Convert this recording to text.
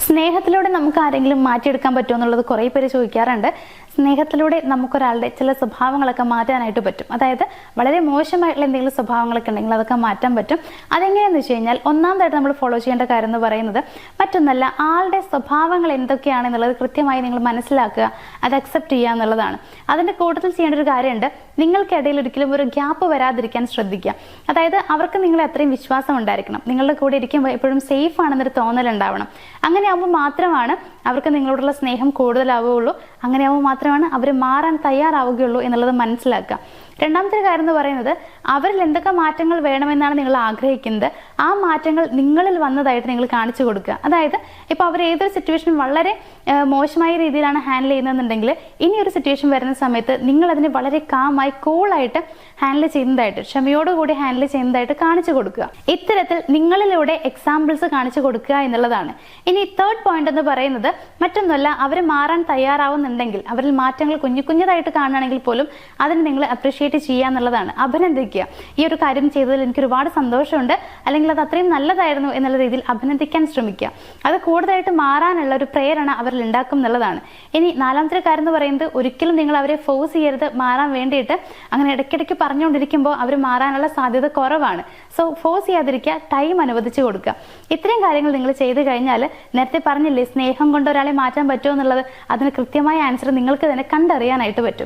സ്നേഹത്തിലൂടെ നമുക്ക് ആരെങ്കിലും മാറ്റിയെടുക്കാൻ പറ്റുമോ എന്നുള്ളത് കുറേ പേര് ചോദിക്കാറുണ്ട്. സ്നേഹത്തിലൂടെ നമുക്കൊരാളുടെ ചില സ്വഭാവങ്ങളൊക്കെ മാറ്റാനായിട്ട് പറ്റും. അതായത് വളരെ മോശമായിട്ടുള്ള എന്തെങ്കിലും സ്വഭാവങ്ങളൊക്കെ ഉണ്ടെങ്കിൽ അതൊക്കെ മാറ്റാൻ പറ്റും. അതെങ്ങനെയാണെന്ന് വെച്ച് കഴിഞ്ഞാൽ ഒന്നാമതായിട്ട് നമ്മൾ ഫോളോ ചെയ്യേണ്ട കാര്യം എന്ന് പറയുന്നത് മറ്റൊന്നല്ല, ആളുടെ സ്വഭാവങ്ങൾ എന്തൊക്കെയാണെന്നുള്ളത് കൃത്യമായി നിങ്ങൾ മനസ്സിലാക്കുക, അത് അക്സെപ്റ്റ് ചെയ്യുക എന്നുള്ളതാണ്. അതിൻ്റെ കൂട്ടത്തിൽ ചെയ്യേണ്ട ഒരു കാര്യമുണ്ട്, നിങ്ങൾക്കിടയിൽ ഒരിക്കലും ഒരു ഗ്യാപ്പ് വരാതിരിക്കാൻ ശ്രദ്ധിക്കുക. അതായത് അവർക്ക് നിങ്ങളെ അത്രയും വിശ്വാസം ഉണ്ടായിരിക്കണം, നിങ്ങളുടെ കൂടെ ഇരിക്കുമ്പോൾ എപ്പോഴും സേഫ് ആണെന്നൊരു തോന്നലുണ്ടാവണം. അങ്ങനെയാകുമ്പോൾ മാത്രമാണ് അവർക്ക് നിങ്ങളോടുള്ള സ്നേഹം കൂടുതലാവുകയുള്ളൂ. അങ്ങനെയാകുമ്പോൾ മാത്രമാണ് അവർ മാറാൻ തയ്യാറാവുകയുള്ളൂ എന്നുള്ളത് മനസ്സിലാക്കുക. രണ്ടാമത്തെ കാര്യം എന്ന് പറയുന്നത്, അവരിൽ എന്തൊക്കെ മാറ്റങ്ങൾ വേണമെന്നാണ് നിങ്ങൾ ആഗ്രഹിക്കുന്നത്, ആ മാറ്റങ്ങൾ നിങ്ങളിൽ വന്നതായിട്ട് നിങ്ങൾ കാണിച്ചു കൊടുക്കുക. അതായത് ഇപ്പോൾ അവർ ഏതൊരു സിറ്റുവേഷൻ വളരെ മോശമായ രീതിയിലാണ് ഹാൻഡിൽ ചെയ്യുന്നതെന്നുണ്ടെങ്കിൽ ഇനി ഒരു സിറ്റുവേഷൻ വരുന്ന സമയത്ത് നിങ്ങൾ അതിനെ വളരെ കാമായി കൂളായിട്ട് ഹാൻഡിൽ ചെയ്യുന്നതായിട്ട്, ക്ഷമയോടുകൂടി ഹാൻഡിൽ ചെയ്യുന്നതായിട്ട് കാണിച്ചു കൊടുക്കുക. ഇത്തരത്തിൽ നിങ്ങളിലൂടെ എക്സാമ്പിൾസ് കാണിച്ചു കൊടുക്കുക എന്നുള്ളതാണ്. ഇനി തേർഡ് പോയിന്റ് എന്ന് പറയുന്നത് മറ്റൊന്നുമല്ല, അവർ മാറാൻ തയ്യാറാവുന്നുണ്ടെങ്കിൽ, അവരിൽ മാറ്റങ്ങൾ കുഞ്ഞു കുഞ്ഞതായിട്ട് കാണുകയാണെങ്കിൽ പോലും അതിന് നിങ്ങൾ അപ്രീഷിയേറ്റ് ചെയ്യുക എന്നുള്ളതാണ്. അഭിനന്ദിക്കുക. ഈ ഒരു കാര്യം ചെയ്തതിൽ എനിക്ക് ഒരുപാട് സന്തോഷമുണ്ട്, അല്ലെങ്കിൽ അത് അത്രയും നല്ലതായിരുന്നു എന്നുള്ള രീതിയിൽ അഭിനന്ദിക്കാൻ ശ്രമിക്കുക. അത് കൂടുതലായിട്ട് മാറാനുള്ള ഒരു പ്രേരണ അവരിൽ ഉണ്ടാക്കും എന്നുള്ളതാണ്. ഇനി നാലാമത്തെ കാര്യം എന്ന് പറയുന്നത്, ഒരിക്കലും നിങ്ങൾ അവരെ ഫോഴ്സ് ചെയ്യരുത് മാറാൻ വേണ്ടിയിട്ട്. അങ്ങനെ ഇടയ്ക്കിടയ്ക്ക് പറഞ്ഞുകൊണ്ടിരിക്കുമ്പോൾ അവർ മാറാനുള്ള സാധ്യത കുറവാണ്. സോ ഫോഴ്സ് ചെയ്യാതിരിക്കുക, ടൈം അനുവദിച്ചു കൊടുക്കുക. ഇത്രയും കാര്യങ്ങൾ നിങ്ങൾ ചെയ്ത് കഴിഞ്ഞാൽ, നേരത്തെ പറഞ്ഞില്ലേ സ്നേഹം കൊണ്ട് ഒരാളെ മാറ്റാൻ പറ്റുമോ എന്നുള്ളത്, അതിന് കൃത്യമായ ആൻസർ നിങ്ങൾക്ക് തന്നെ കണ്ടറിയാനായിട്ട് പറ്റും.